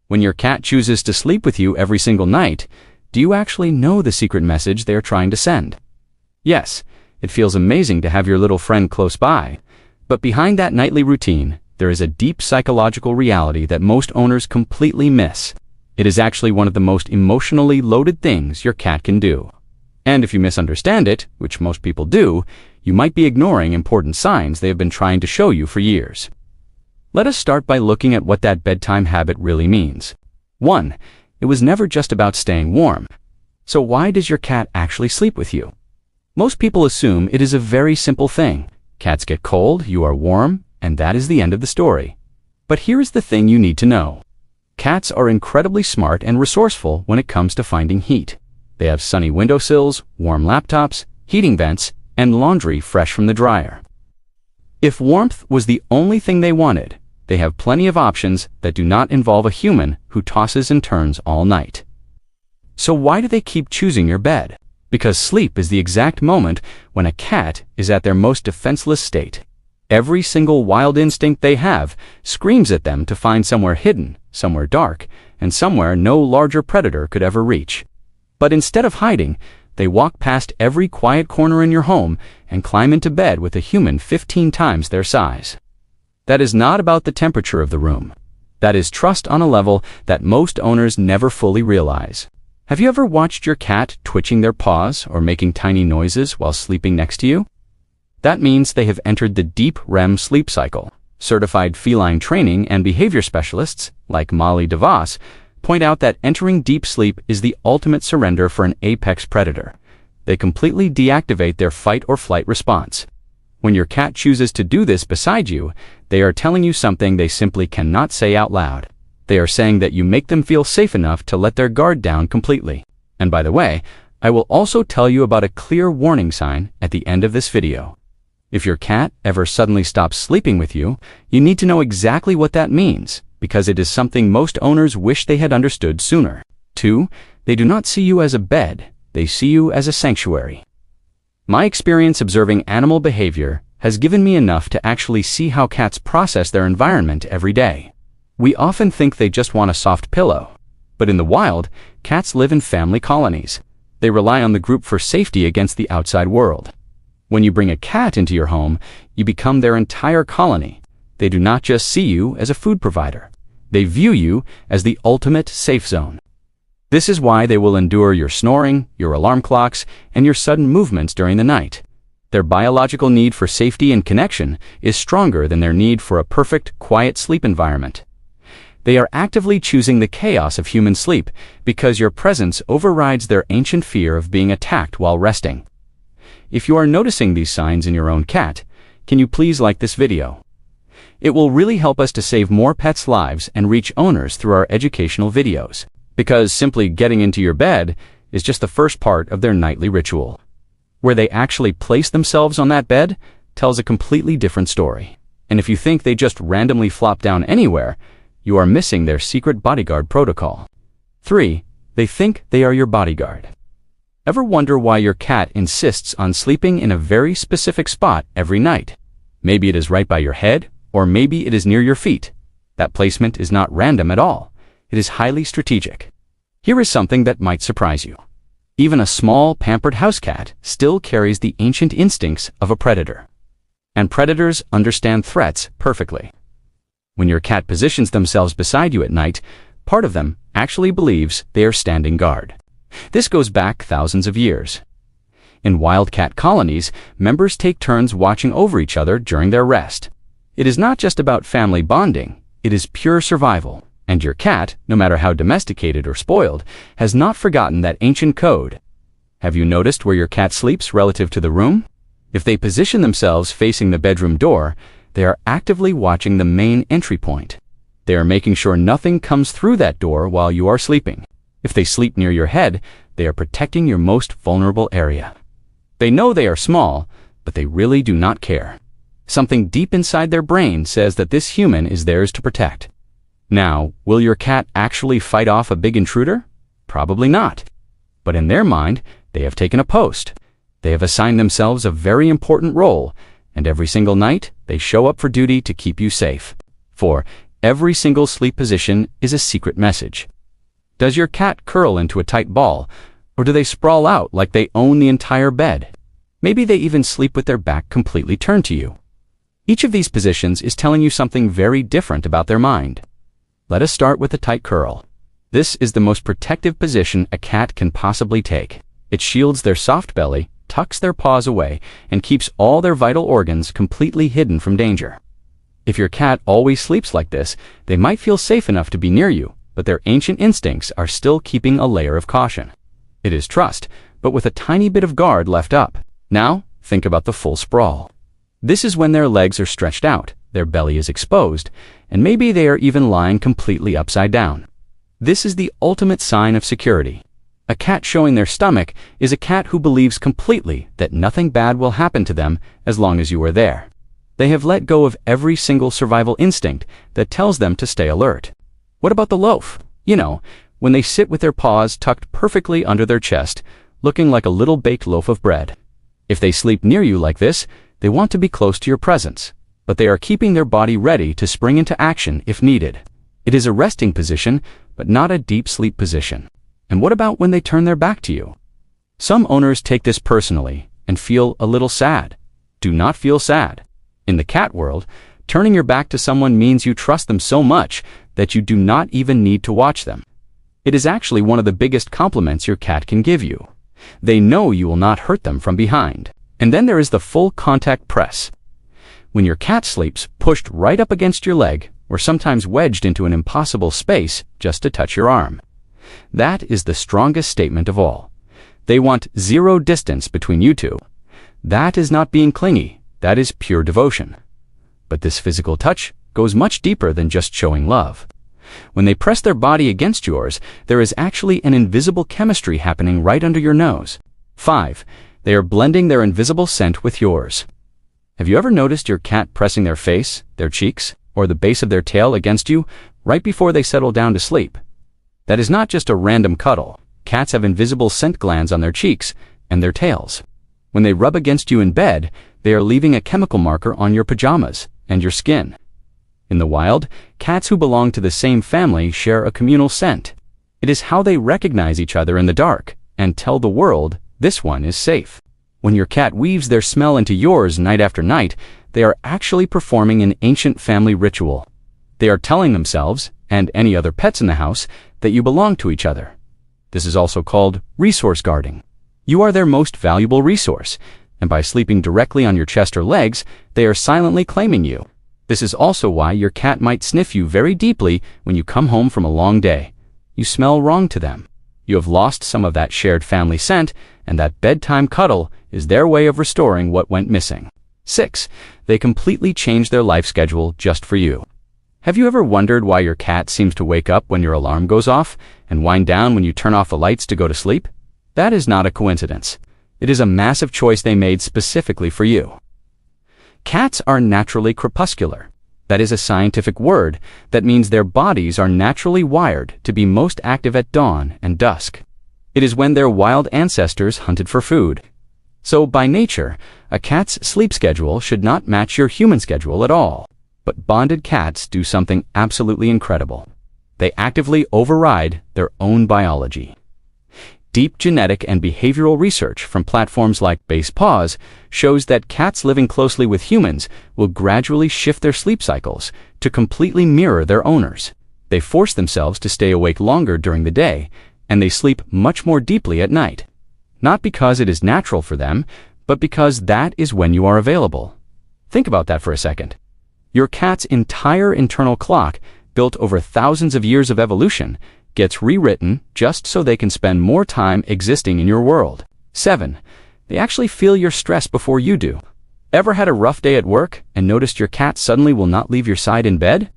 When your cat chooses to sleep with you every single night, do you actually know the secret message they are trying to send? Yes, it feels amazing to have your little friend close by, but behind that nightly routine, there is a deep psychological reality that most owners completely miss. It is actually one of the most emotionally loaded things your cat can do. And if you misunderstand it, which most people do, you might be ignoring important signs they have been trying to show you for years. Let us start by looking at what that bedtime habit really means. 1. It was never just about staying warm. So why does your cat actually sleep with you? Most people assume it is a very simple thing. Cats get cold, you are warm, and that is the end of the story. But here is the thing you need to know. Cats are incredibly smart and resourceful when it comes to finding heat. They have sunny windowsills, warm laptops, heating vents, and laundry fresh from the dryer. If warmth was the only thing they wanted, they have plenty of options that do not involve a human who tosses and turns all night. So why do they keep choosing your bed? Because sleep is the exact moment when a cat is at their most defenseless state. Every single wild instinct they have screams at them to find somewhere hidden, somewhere dark, and somewhere no larger predator could ever reach. But instead of hiding, they walk past every quiet corner in your home and climb into bed with a human 15 times their size. That is not about the temperature of the room. That is trust on a level that most owners never fully realize. Have you ever watched your cat twitching their paws or making tiny noises while sleeping next to you? That means they have entered the deep REM sleep cycle. Certified feline training and behavior specialists, like Molly DeVos, point out that entering deep sleep is the ultimate surrender for an apex predator. They completely deactivate their fight or flight response. When your cat chooses to do this beside you, they are telling you something they simply cannot say out loud. They are saying that you make them feel safe enough to let their guard down completely. And by the way, I will also tell you about a clear warning sign at the end of this video. If your cat ever suddenly stops sleeping with you, you need to know exactly what that means, because it is something most owners wish they had understood sooner. 2. They do not see you as a bed, they see you as a sanctuary. My experience observing animal behavior has given me enough to actually see how cats process their environment every day. We often think they just want a soft pillow, but in the wild, cats live in family colonies. They rely on the group for safety against the outside world. When you bring a cat into your home, you become their entire colony. They do not just see you as a food provider. They view you as the ultimate safe zone. This is why they will endure your snoring, your alarm clocks, and your sudden movements during the night. Their biological need for safety and connection is stronger than their need for a perfect, quiet sleep environment. They are actively choosing the chaos of human sleep because your presence overrides their ancient fear of being attacked while resting. If you are noticing these signs in your own cat, can you please like this video? It will really help us to save more pets' lives and reach owners through our educational videos, because simply getting into your bed is just the first part of their nightly ritual. Where they actually place themselves on that bed tells a completely different story. And if you think they just randomly flop down anywhere, you are missing their secret bodyguard protocol. 3. They think they are your bodyguard. Ever wonder why your cat insists on sleeping in a very specific spot every night? Maybe it is right by your head, or maybe it is near your feet. That placement is not random at all. It is highly strategic. Here is something that might surprise you. Even a small, pampered house cat still carries the ancient instincts of a predator. And predators understand threats perfectly. When your cat positions themselves beside you at night, part of them actually believes they are standing guard. This goes back thousands of years. In wildcat colonies, members take turns watching over each other during their rest. It is not just about family bonding, it is pure survival. And your cat, no matter how domesticated or spoiled, has not forgotten that ancient code. Have you noticed where your cat sleeps relative to the room? If they position themselves facing the bedroom door, they are actively watching the main entry point. They are making sure nothing comes through that door while you are sleeping. If they sleep near your head, they are protecting your most vulnerable area. They know they are small, but they really do not care. Something deep inside their brain says that this human is theirs to protect. Now, will your cat actually fight off a big intruder? Probably not. But in their mind, they have taken a post. They have assigned themselves a very important role, and every single night, they show up for duty to keep you safe. 4. Every single sleep position is a secret message. Does your cat curl into a tight ball, or do they sprawl out like they own the entire bed? Maybe they even sleep with their back completely turned to you. Each of these positions is telling you something very different about their mind. Let us start with a tight curl. This is the most protective position a cat can possibly take. It shields their soft belly, tucks their paws away, and keeps all their vital organs completely hidden from danger. If your cat always sleeps like this, they might feel safe enough to be near you, but their ancient instincts are still keeping a layer of caution. It is trust, but with a tiny bit of guard left up. Now, think about the full sprawl. This is when their legs are stretched out, their belly is exposed, and maybe they are even lying completely upside down. This is the ultimate sign of security. A cat showing their stomach is a cat who believes completely that nothing bad will happen to them as long as you are there. They have let go of every single survival instinct that tells them to stay alert. What about the loaf? You know, when they sit with their paws tucked perfectly under their chest, looking like a little baked loaf of bread. If they sleep near you like this, they want to be close to your presence, but they are keeping their body ready to spring into action if needed. It is a resting position, but not a deep sleep position. And what about when they turn their back to you? Some owners take this personally and feel a little sad. Do not feel sad. In the cat world, turning your back to someone means you trust them so much that you do not even need to watch them. It is actually one of the biggest compliments your cat can give you. They know you will not hurt them from behind. And then there is the full contact press. When your cat sleeps pushed right up against your leg, or sometimes wedged into an impossible space just to touch your arm. That is the strongest statement of all. They want zero distance between you two. That is not being clingy, that is pure devotion. But this physical touch goes much deeper than just showing love. When they press their body against yours, there is actually an invisible chemistry happening right under your nose. 5. They are blending their invisible scent with yours. Have you ever noticed your cat pressing their face, their cheeks, or the base of their tail against you right before they settle down to sleep? That is not just a random cuddle. Cats have invisible scent glands on their cheeks and their tails. When they rub against you in bed, they are leaving a chemical marker on your pajamas and your skin. In the wild, cats who belong to the same family share a communal scent. It is how they recognize each other in the dark and tell the world this one is safe. When your cat weaves their smell into yours night after night, they are actually performing an ancient family ritual. They are telling themselves, and any other pets in the house, that you belong to each other. This is also called resource guarding. You are their most valuable resource, and by sleeping directly on your chest or legs, they are silently claiming you. This is also why your cat might sniff you very deeply when you come home from a long day. You smell wrong to them. You have lost some of that shared family scent, and that bedtime cuddle is their way of restoring what went missing. 6. They completely change their life schedule just for you. Have you ever wondered why your cat seems to wake up when your alarm goes off and wind down when you turn off the lights to go to sleep? That is not a coincidence. It is a massive choice they made specifically for you. Cats are naturally crepuscular. That is a scientific word that means their bodies are naturally wired to be most active at dawn and dusk. It is when their wild ancestors hunted for food. So by nature, a cat's sleep schedule should not match your human schedule at all. But bonded cats do something absolutely incredible. They actively override their own biology. Deep genetic and behavioral research from platforms like Pawise shows that cats living closely with humans will gradually shift their sleep cycles to completely mirror their owners. They force themselves to stay awake longer during the day, and they sleep much more deeply at night. Not because it is natural for them, but because that is when you are available. Think about that for a second. Your cat's entire internal clock, built over thousands of years of evolution, gets rewritten just so they can spend more time existing in your world. 7. They actually feel your stress before you do. Ever had a rough day at work and noticed your cat suddenly will not leave your side in bed?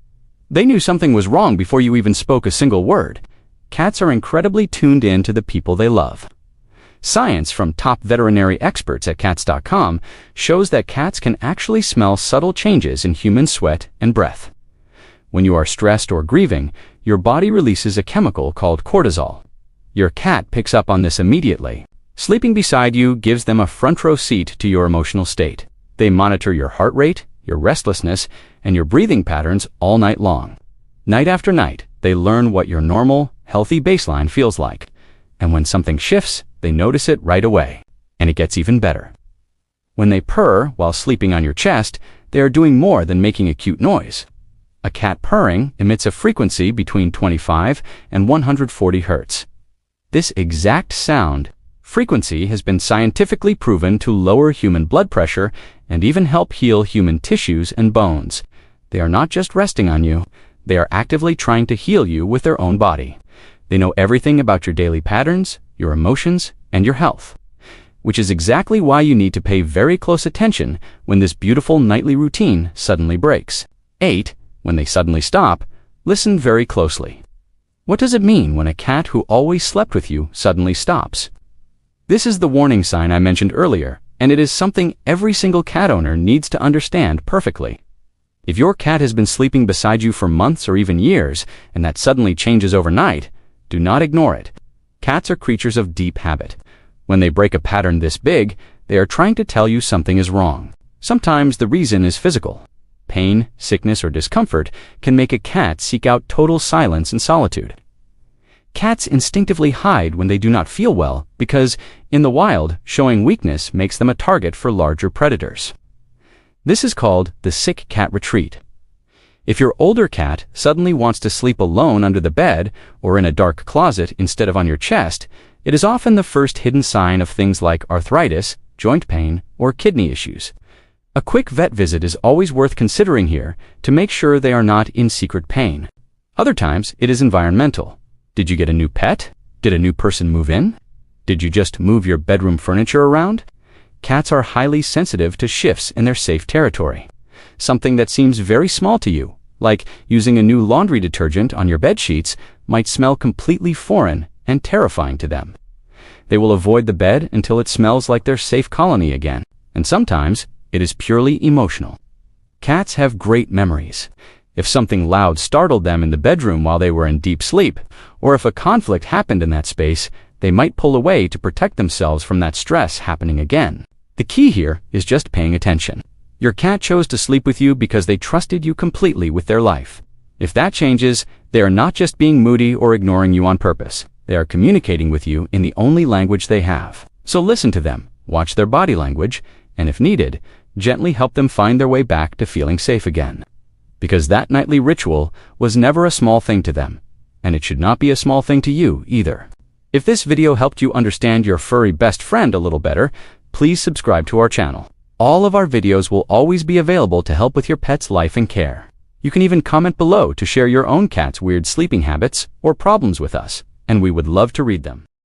They knew something was wrong before you even spoke a single word. Cats are incredibly tuned in to the people they love. Science from top veterinary experts at cats.com shows that cats can actually smell subtle changes in human sweat and breath. When you are stressed or grieving, your body releases a chemical called cortisol. Your cat picks up on this immediately. Sleeping beside you gives them a front row seat to your emotional state. They monitor your heart rate, your restlessness, and your breathing patterns all night long. Night after night, they learn what your normal, healthy baseline feels like. And when something shifts, they notice it right away. And it gets even better. When they purr while sleeping on your chest, they are doing more than making a cute noise. A cat purring emits a frequency between 25 and 140 Hz. This exact sound frequency has been scientifically proven to lower human blood pressure and even help heal human tissues and bones. They are not just resting on you, they are actively trying to heal you with their own body. They know everything about your daily patterns, your emotions, and your health. Which is exactly why you need to pay very close attention when this beautiful nightly routine suddenly breaks. 8. When they suddenly stop, listen very closely. What does it mean when a cat who always slept with you suddenly stops? This is the warning sign I mentioned earlier, and it is something every single cat owner needs to understand perfectly. If your cat has been sleeping beside you for months or even years, and that suddenly changes overnight, do not ignore it. Cats are creatures of deep habit. When they break a pattern this big, they are trying to tell you something is wrong. Sometimes the reason is physical. Pain, sickness, or discomfort can make a cat seek out total silence and solitude. Cats instinctively hide when they do not feel well because, in the wild, showing weakness makes them a target for larger predators. This is called the sick cat retreat. If your older cat suddenly wants to sleep alone under the bed or in a dark closet instead of on your chest, it is often the first hidden sign of things like arthritis, joint pain, or kidney issues. A quick vet visit is always worth considering here to make sure they are not in secret pain. Other times, it is environmental. Did you get a new pet? Did a new person move in? Did you just move your bedroom furniture around? Cats are highly sensitive to shifts in their safe territory. Something that seems very small to you, like using a new laundry detergent on your bed sheets, might smell completely foreign and terrifying to them. They will avoid the bed until it smells like their safe colony again, and sometimes it is purely emotional. Cats have great memories. If something loud startled them in the bedroom while they were in deep sleep, or if a conflict happened in that space, they might pull away to protect themselves from that stress happening again. The key here is just paying attention. Your cat chose to sleep with you because they trusted you completely with their life. If that changes, they are not just being moody or ignoring you on purpose. They are communicating with you in the only language they have. So listen to them, watch their body language, and if needed, gently help them find their way back to feeling safe again. Because that nightly ritual was never a small thing to them, and it should not be a small thing to you either. If this video helped you understand your furry best friend a little better, please subscribe to our channel. All of our videos will always be available to help with your pet's life and care. You can even comment below to share your own cat's weird sleeping habits or problems with us, and we would love to read them.